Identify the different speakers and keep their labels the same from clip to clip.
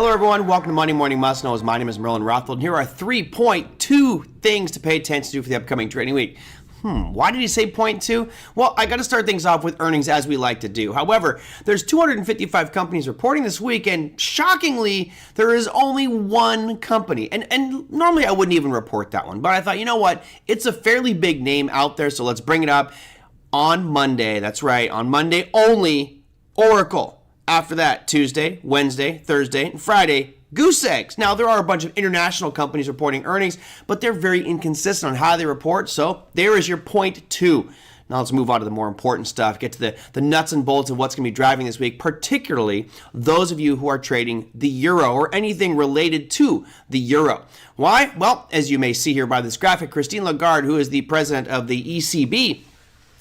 Speaker 1: Hello, everyone. Welcome to Monday Morning Must Knows. My name is Merlin Rothfeld, and here are 3.2 things to pay attention to for the upcoming trading week. Why did he say 0.2? Well, I got to start things off with earnings as we like to do. However, there's 255 companies reporting this week, and shockingly, there is only one company. And normally I wouldn't even report that one, but I thought, you know what? It's a fairly big name out there, so let's bring it up on Monday. That's right, on Monday only, Oracle. After that, Tuesday, Wednesday, Thursday, and Friday, goose eggs. Now, there are a bunch of international companies reporting earnings, but they're very inconsistent on how they report, so there is your 0.2. Now let's move on to the more important stuff, get to the nuts and bolts of what's going to be driving this week, particularly those of you who are trading the euro or anything related to the euro. Why? Well, as you may see here by this graphic, Christine Lagarde, who is the president of the ECB,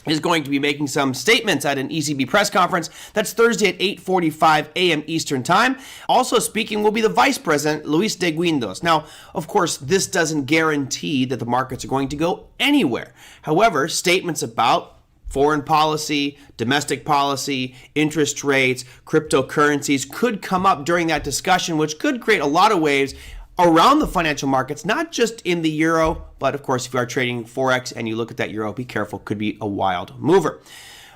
Speaker 1: is going to be making some statements at an ECB press conference. That's Thursday at 8:45 a.m. Eastern Time. Also speaking will be the Vice President, Luis de Guindos. Now, of course, this doesn't guarantee that the markets are going to go anywhere. However, statements about foreign policy, domestic policy, interest rates, cryptocurrencies could come up during that discussion, which could create a lot of waves around the financial markets, not just in the euro, but of course, if you are trading Forex and you look at that euro, be careful, could be a wild mover.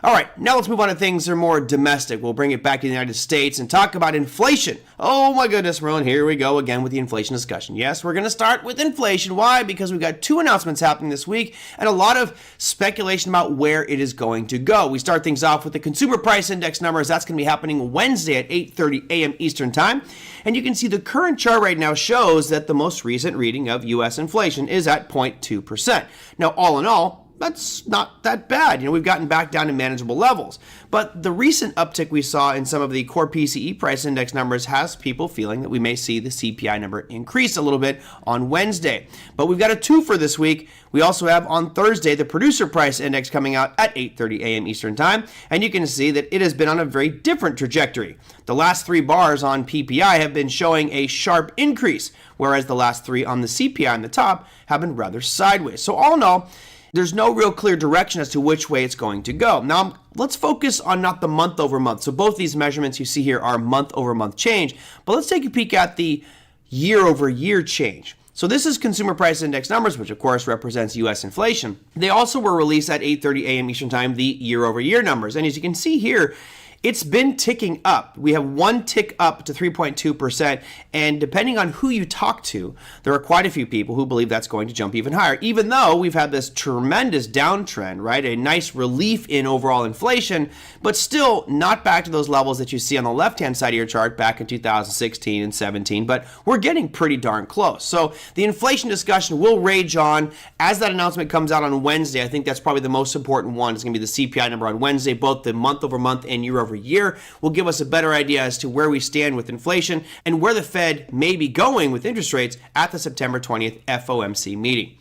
Speaker 1: All right, now let's move on to things that are more domestic. We'll bring it back to the United States and talk about inflation. Oh my goodness, Merlin, here we go again with the inflation discussion. Yes, we're going to start with inflation. Why? Because we've got two announcements happening this week and a lot of speculation about where it is going to go. We start things off with the consumer price index numbers. That's going to be happening Wednesday at 8:30 a.m. Eastern Time. And you can see the current chart right now shows that the most recent reading of U.S. inflation is at 0.2%. Now, all in all, that's not that bad. We've gotten back down to manageable levels. But the recent uptick we saw in some of the core PCE price index numbers has people feeling that we may see the CPI number increase a little bit on Wednesday. But we've got a twofer this week. We also have on Thursday the producer price index coming out at 8:30 a.m. Eastern Time. And you can see that it has been on a very different trajectory. The last three bars on PPI have been showing a sharp increase, whereas the last three on the CPI on the top have been rather sideways. So all in all, there's no real clear direction as to which way it's going to go. Now, let's focus on not the month over month. So both these measurements you see here are month over month change, but let's take a peek at the year over year change. So this is consumer price index numbers, which of course represents U.S. inflation. They also were released at 8:30 a.m. Eastern Time, the year over year numbers. And as you can see here, it's been ticking up. We have one tick up to 3.2%, and depending on who you talk to, there are quite a few people who believe that's going to jump even higher, even though we've had this tremendous downtrend, right? A nice relief in overall inflation, but still not back to those levels that you see on the left-hand side of your chart back in 2016 and 17, but we're getting pretty darn close. So the inflation discussion will rage on as that announcement comes out on Wednesday. I think that's probably the most important one. It's going to be the CPI number on Wednesday, both the month over month and year over year will give us a better idea as to where we stand with inflation and where the Fed may be going with interest rates at the September 20th FOMC meeting.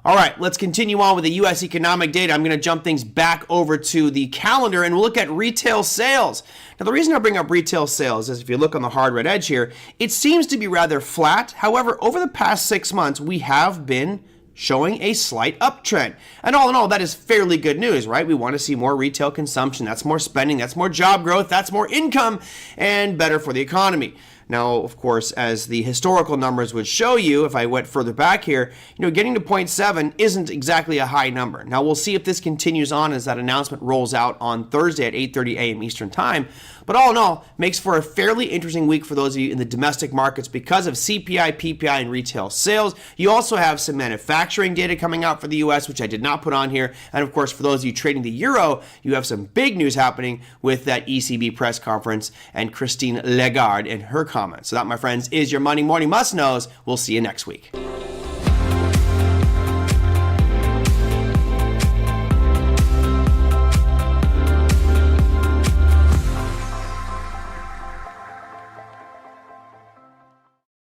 Speaker 1: All right, let's continue on with the U.S. economic data. I'm going to jump things back over to the calendar and we'll look at retail sales. Now, the reason I bring up retail sales is if you look on the hard red edge here, it seems to be rather flat. However, over the past 6 months, we have been showing a slight uptrend. And all in all, that is fairly good news, right? We want to see more retail consumption. That's more spending. That's more job growth. That's more income and better for the economy. Now, of course, as the historical numbers would show you, if I went further back here, getting to 0.7 isn't exactly a high number. Now, we'll see if this continues on as that announcement rolls out on Thursday at 8:30 a.m. Eastern Time. But all in all, makes for a fairly interesting week for those of you in the domestic markets because of CPI, PPI, and retail sales. You also have some manufacturing data coming out for the U.S., which I did not put on here. And of course, for those of you trading the euro, you have some big news happening with that ECB press conference and Christine Lagarde and her comments. So that, my friends, is your Monday Morning Must Knows. We'll see you next week.